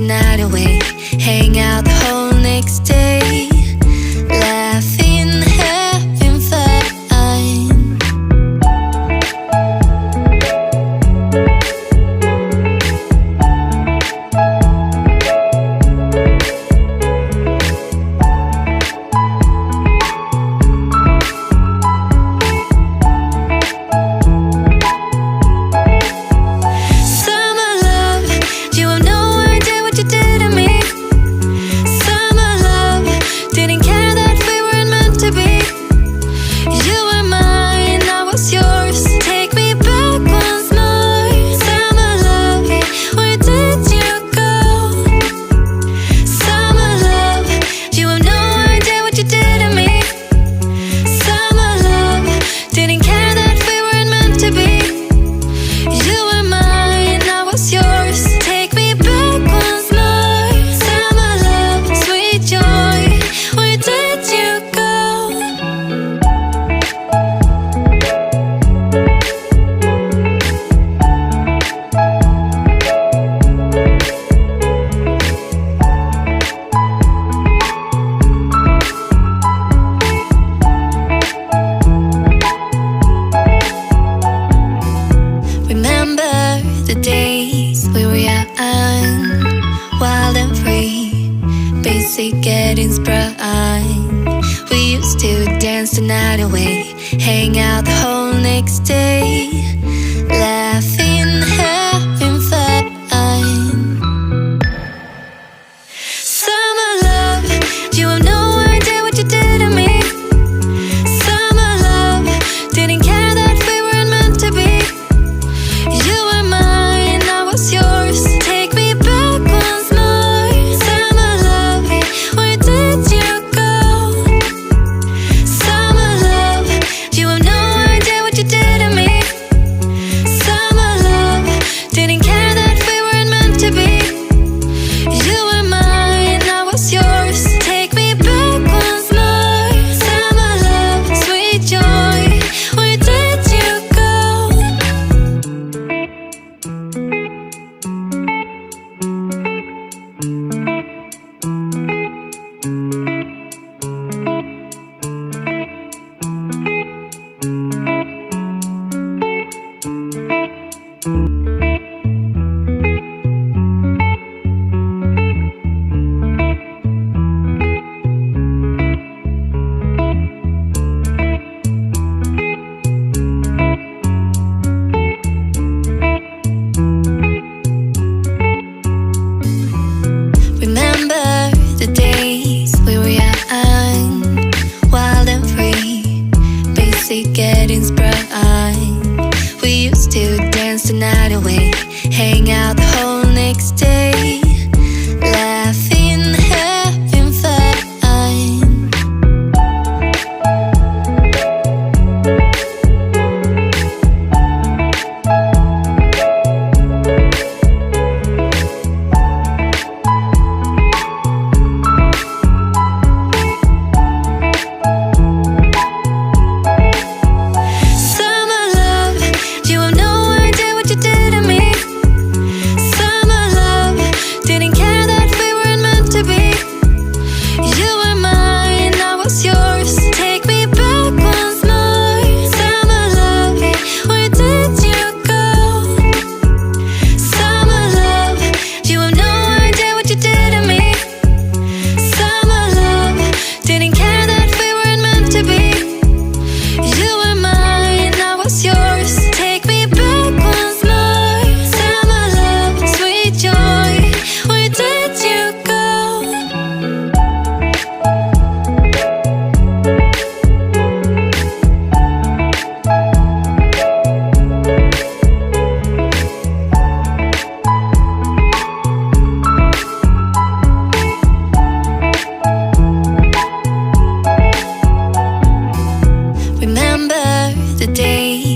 night away, hang out the whole next day, laughing, having fun. The days we were young, wild and free, basic getting sprung. We used to dance the night away, hang out the whole next day, laughing, having fun. Summer love, you have no idea what you did to me. Summer love, didn't care that we weren't meant to be. You were mine, I was yours. Take me back once more. Summer love, where did you go? Summer love, you have no idea what you did to me. Summer love, didn't care that we weren't meant to be. You were mine, I was yours. Take me back once more. Summer love, sweet joy, where did you go? Remember the days we were young, wild and free, basic getting sprung. We used to dance the night away, hang out the whole next day, laughing, having fun. Summer love, you have no idea what you did to me. Summer love, didn't care that we weren't meant to be. You were mine, I was yours. Take me back once more. Summer love, where did you go? Summer love, you have no idea what you did to me. Summer love, didn't care that we weren't meant to be. You were mine, I was yours. Take me back once more. Summer love, sweet joy, where did you go? Remember the days